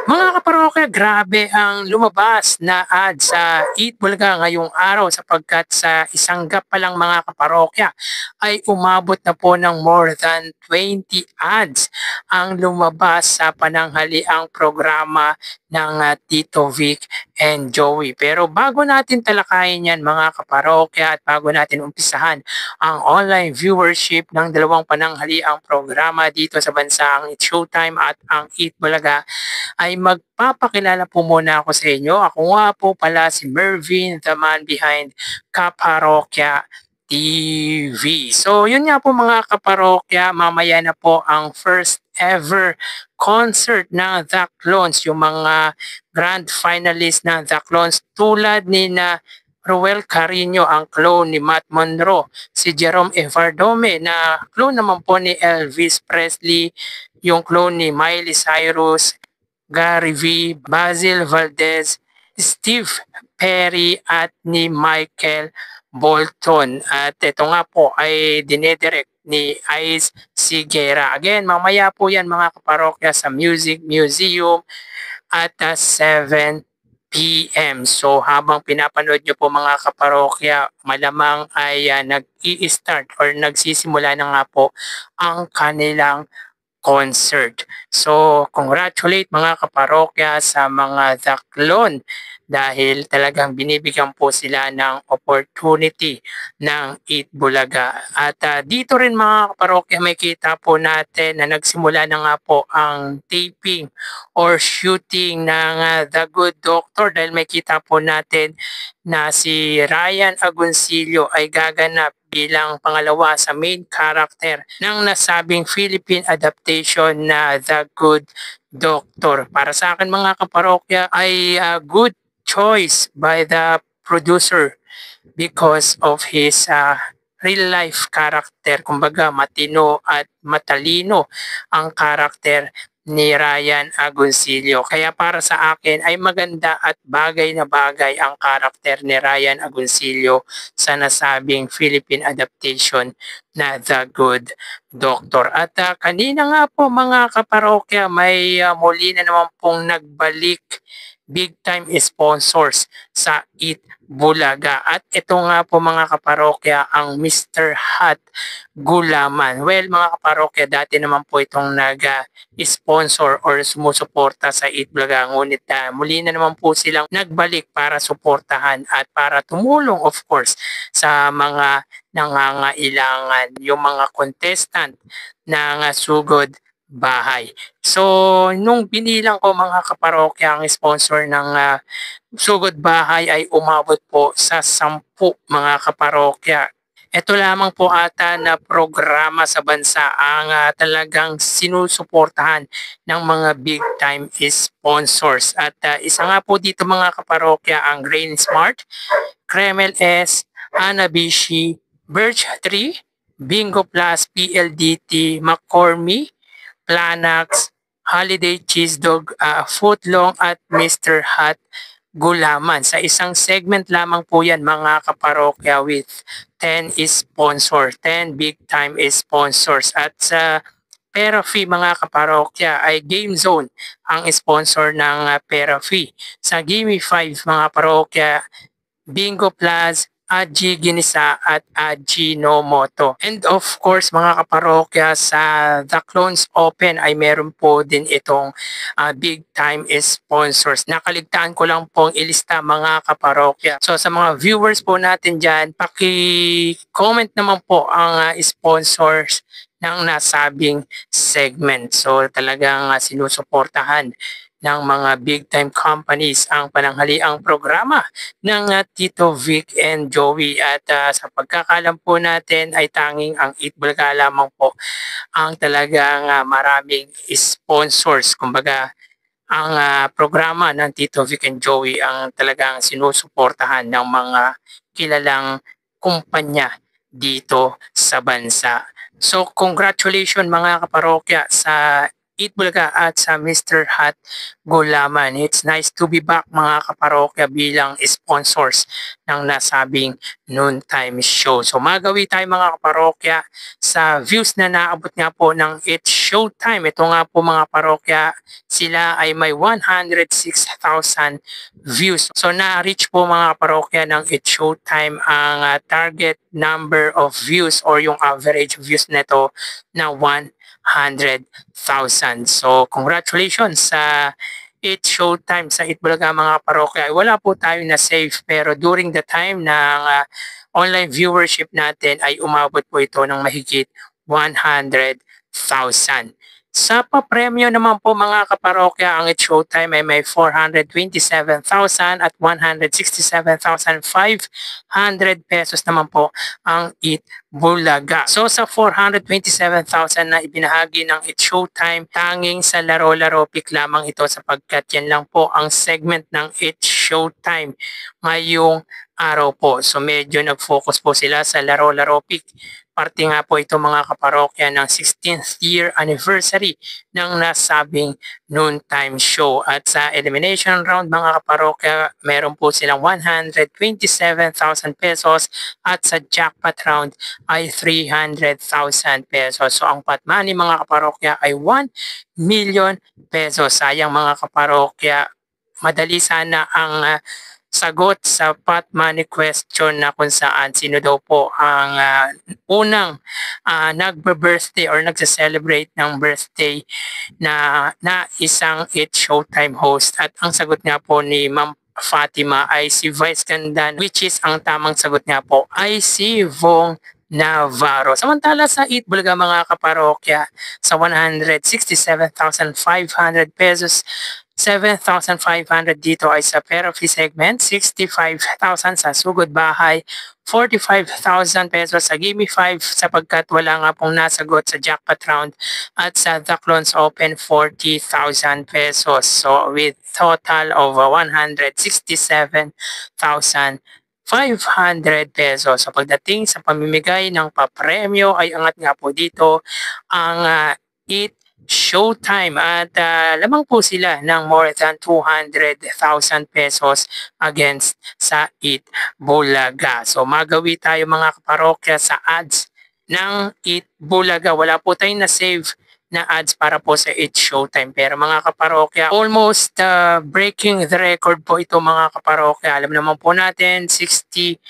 Mga kaparokya, grabe ang lumabas na ad sa Eat Bulaga ngayong araw sapagkat sa isanggap pa lang mga kaparokya ay umabot na po ng more than 20 ads ang lumabas sa pananghaliang programa ng Tito Vic and Joey. Pero bago natin talakayin yan mga kaparokya at bago natin umpisahan ang online viewership ng dalawang pananghaliang programa dito sa bansa, ang It's Showtime at ang Eat Bulaga, ay magpapakilala po muna ako sa inyo. Ako nga po pala si Mervin, the man behind Kaparokya TV. So yun nga po mga kaparokya, mamaya na po ang first ever concert ng The Clones, yung mga grand finalist ng The Clones tulad ni na Roel Carino, ang clone ni Matt Monroe, si Jerome Evardome na clone naman po ni Elvis Presley, yung clone ni Miley Cyrus, Gary V, Basil Valdez, Steve Perry at ni Michael Bolton. At ito nga po ay dinedirect ni Ice Sigera. Again, mamaya po yan mga kaparokya sa Music Museum at 7 p.m. So habang pinapanood nyo po mga kaparokya, malamang ay nag-i-start or nagsisimula na nga po ang kanilang concert. So, congratulate mga kaparokya sa mga The Clone dahil talagang binibigyan po sila ng opportunity ng Eat Bulaga. At dito rin mga kaparokya, may kita po natin na nagsimula na nga po ang taping or shooting ng The Good Doctor dahil may kita po natin na si Ryan Agoncillo ay gaganap bilang pangalawa sa main character ng nasabing Philippine adaptation na The Good Doctor. Para sa akin mga kaparokya ay good choice by the producer because of his real life character. Kumbaga matino at matalino ang character ni Ryan Agoncillo. Kaya para sa akin ay maganda at bagay na bagay ang karakter ni Ryan Agoncillo sa nasabing Philippine adaptation na The Good Doctor. At kanina nga po mga kaparokya, may muli na naman pong nagbalik big time sponsors sa Eat Bulaga. At ito nga po mga kaparokya ang Mr. Hot Gulaman. Well mga kaparokya, dati naman po itong nag-sponsor or sumusuporta sa Eat Bulaga. Ngunit muli na naman po silang nagbalik para suportahan at para tumulong of course sa mga nangangailangan, yung mga contestant ng Sugod Bahay. So, nung binilang ko mga kaparokya ang sponsor ng Sugod Bahay ay umabot po sa 10 mga kaparokya. Ito lamang po ata na programa sa bansa ang talagang sinusuportahan ng mga big time sponsors. At isa nga po dito mga kaparokya ang Grain Smart, Kremel S, Hanabishi, Birch Tree, Bingo Plus, PLDT, McCormick, Planax, Holiday Cheese Dog, Footlong at Mr. Hot Gulaman. Sa isang segment lamang po yan mga kaparokya with 10 sponsors, 10 big time sponsors. At sa Pera Fee mga kaparokya ay Game Zone ang sponsor ng Pera Fee. Sa Gimme 5 mga parokya, Bingo Plus, Aji Ginisa at Aji Nomoto. And of course mga kaparokya, sa The Clones Open ay meron po din itong big time sponsors. Nakaligtaan ko lang pong ilista mga kaparokya. So sa mga viewers po natin dyan, paki-comment naman po ang sponsors ng nasabing segment. So talagang sinusuportahan ng mga big time companies ang pananghaliang programa ng Tito Vic and Joey. At sa pagkakalam po natin ay tanging ang Eat Bulaga lamang po ang talagang maraming sponsors. Kumbaga ang programa ng Tito Vic and Joey ang talagang sinusuportahan ng mga kilalang kumpanya dito sa bansa. So congratulations mga kaparokya sa Eat Bulaga at sa Mr. Hot Gulaman. It's nice to be back mga kaparokya bilang sponsors ng nasabing noontime show. So magawi tayo mga kaparokya sa views na naabot nga po ng It's Showtime. Ito nga po mga parokya, sila ay may 106,000 views. So na-reach po mga parokya ng It's Showtime ang target number of views or yung average views nito na 100,000. So congratulations sa It's Showtime sa Eat Bulaga mga parokya. Wala po tayo na save pero during the time ng online viewership natin ay umabot po ito ng mahigit 100,000. Sa papremyo naman po mga kaparokya, ang It's Showtime ay may 427,000 at 167,500 pesos naman po ang Eat Bulaga. So sa 427,000 na ibinahagi ng It's Showtime, tanging sa laro-laro pick lamang ito sapagkat yan lang po ang segment ng It's Showtime ngayong araw po. So medyo nag-focus po sila sa laro-laro pick. Parte nga po ito mga kaparokya ng 16th year anniversary ng nasabing noontime show. At sa elimination round mga kaparokya, meron po silang 127,000 pesos at sa jackpot round ay 300,000 pesos. So ang pot money mga kaparokya ay 1 million pesos. Sayang mga kaparokya, madali sana ang sagot sa pot money question na kung saan sino daw po ang unang nagbe-birthday or nagse-celebrate ng birthday na isang It's Showtime host. At ang sagot nga po ni Ma'am Fatima ay si Vice Gandan, which is ang tamang sagot nga po ay si Vong Navarro. Samantala sa Eat Bulaga mga kaparokya, sa 167,500 pesos, 7,500 dito ay sa Perofee segment, 65,000 sa Sugod Bahay, 45,000 pesos sa Gimme 5 sapagkat wala nga pong nasagot sa jackpot round, at sa The Clones Open 40,000 pesos. So with total of 167,500 pesos. So pagdating sa pamimigay ng papremyo ay angat nga po dito ang Eat Showtime at lamang po sila ng more than 200,000 pesos against sa Eat Bulaga. So magawi tayo mga kaparokya sa ads ng Eat Bulaga. Wala po tayong na-save na ads para po sa It's Showtime. Pero mga kaparokya, almost breaking the record po ito mga kaparokya. Alam naman po natin, 60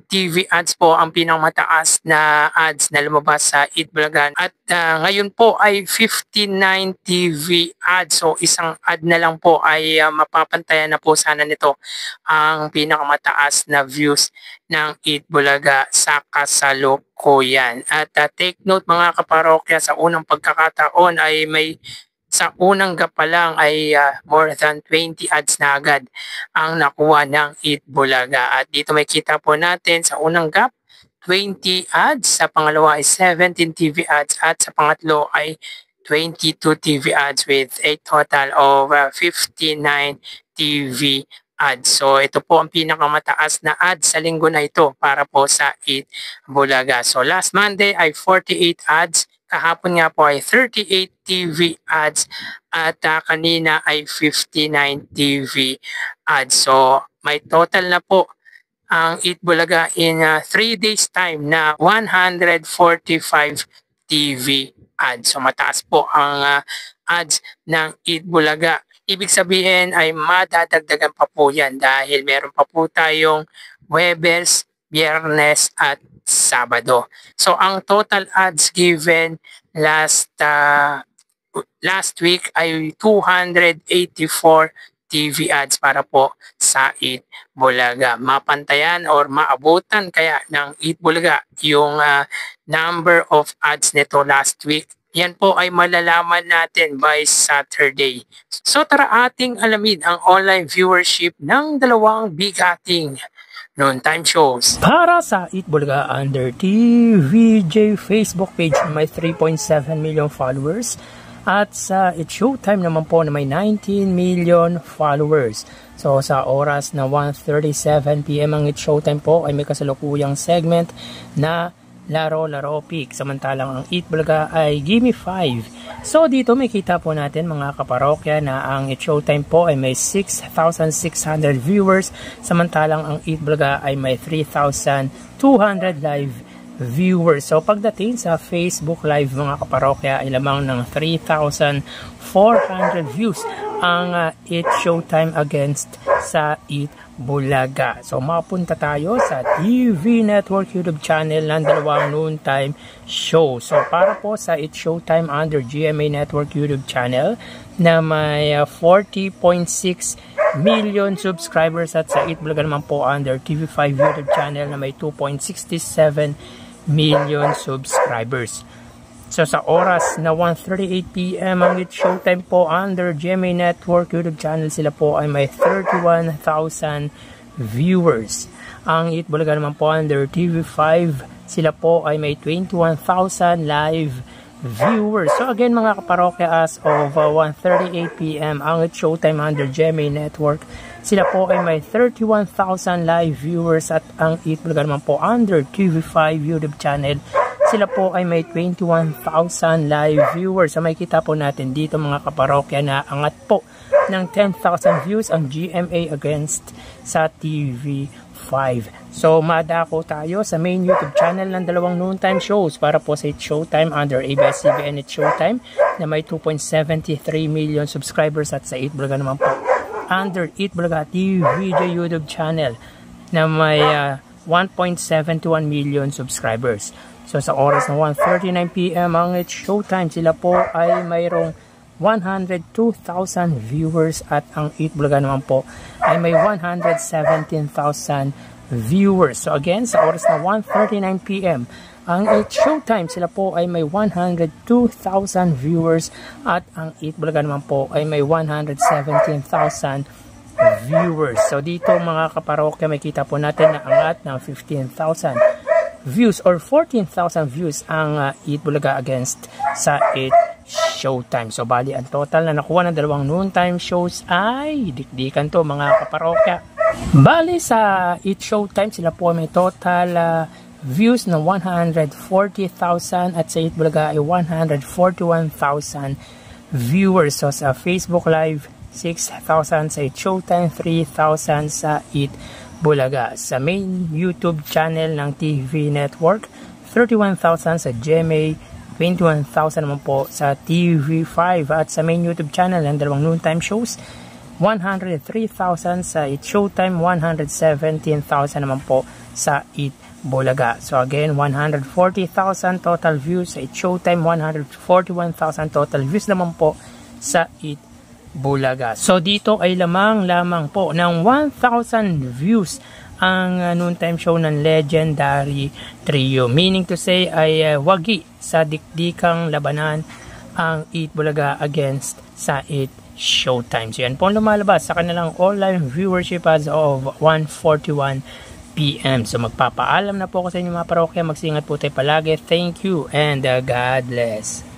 TV ads po ang pinamataas na ads na lumabas sa Eat Bulaga. At ngayon po ay 59 TV ads. So isang ad na lang po ay mapapantayan na po sana nito ang pinakamataas na views ng Eat Bulaga sa kasalukuyan. At take note mga kaparokya, sa unang pagkakataon ay may sa unang gap pa lang ay more than 20 ads na agad ang nakuha ng Eat Bulaga. At dito may kita po natin sa unang gap 20 ads, sa pangalawa ay 17 TV ads at sa pangatlo ay 22 TV ads with a total of 59 TV ads. So ito po ang pinakamataas na ads sa linggo na ito para po sa Eat Bulaga. So last Monday ay 48 ads, kahapon nga po ay 38 TV ads at kanina ay 59 TV ads. So may total na po ang Eat Bulaga in 3 days time na 145 TV ads. So mataas po ang ads ng Eat Bulaga. Ibig sabihin ay madadagdagan pa po yan dahil meron pa po tayong Huwebes, Biyernes at Sabado. So ang total ads given last week ay 284 TV ads para po sa Eat Bulaga. Mapantayan or maabutan kaya ng Eat Bulaga yung number of ads nito last week. Yan po ay malalaman natin by Saturday. So tara ating alamin ang online viewership ng dalawang bigating noontime shows. Para sa Eat Bulaga under TVJ Facebook page may 3.7 million followers at sa It's Showtime naman po na may 19 million followers. So sa oras na 1:37 PM ang It's Showtime po ay may kasalukuyang segment na Laro Pick. Samantalang ang Eat Bulaga ay Gimme 5. So dito may kita po natin mga kaparokya na ang It Showtime po ay may 6,600 viewers. Samantalang ang Eat Bulaga ay may 3,200 live viewers. So pagdating sa Facebook Live mga kaparokya ay lamang ng 3,400 views ang It Showtime against sa Eat Bulaga. So mapunta tayo sa TV Network YouTube channel ng dalawang noontime show. So para po sa It Showtime under GMA Network YouTube channel na may 40.6 million subscribers at sa Eat Bulaga naman po under TV5 YouTube channel na may 2.67 million subscribers. So sa oras na 1:38 PM ang It Showtime po under GMA Network YouTube channel, sila po ay may 31,000 viewers. Ang Eat Bulaga naman po under TV5, sila po ay may 21,000 live viewers. So again mga kaparokya, as of 1:38 PM ang It Showtime under GMA Network, sila po ay may 31,000 live viewers at ang Eat Bulaga naman po under TV5 YouTube channel, sila po ay may 21,000 live viewers. So makikita po natin dito mga kaparokya na angat po ng 10,000 views ang GMA against sa TV5. So madako tayo sa main YouTube channel ng dalawang noontime shows para po sa It Showtime under ABS-CBN It Showtime na may 2.73 million subscribers at sa Eat Bulaga naman po under Eat Bulaga TVJ YouTube channel na may 1.71 million subscribers. So sa oras ng 1:39 PM ang It Showtime, sila po ay mayroong 102,000 viewers at ang Eat Bulaga naman po ay may 117,000 viewers. So again, sa oras na 1:39 PM ang It Showtime, sila po ay may 102,000 viewers at ang Eat Bulaga naman po ay may 117,000 viewers. So dito mga kaparokya, may kita po natin na angat ng 15,000 views or 14,000 views ang Eat Bulaga against sa It Showtime. So bali ang total na nakuha ng dalawang noontime shows ay dikdikan to mga kaparokya. Bali sa It Showtime, sila po may total views na 140,000 at sa Eat Bulaga ay 141,000 viewers. So sa Facebook Live 6,000, sa It Showtime 3,000 sa Eat Bulaga. Sa main YouTube channel ng TV Network 31,000, sa GMA 21,000 naman po sa TV5 at sa main YouTube channel ng dalawang noontime shows 103,000, sa It Showtime 117,000 naman po sa Eat Bulaga. So again, 140,000 total views sa It Showtime, 141,000 total views naman po sa Eat Bulaga. So dito ay lamang po ng 1,000 views ang noontime show ng Legendary Trio. Meaning to say ay wagi sa dikdikang labanan ang Eat Bulaga against sa It Showtime. So yan po lumalabas sa kanilang online viewership as of 1:41 PM. So magpapaalam na po ako sa inyo mga parokya. Magsingat po tayo palagi. Thank you and God bless.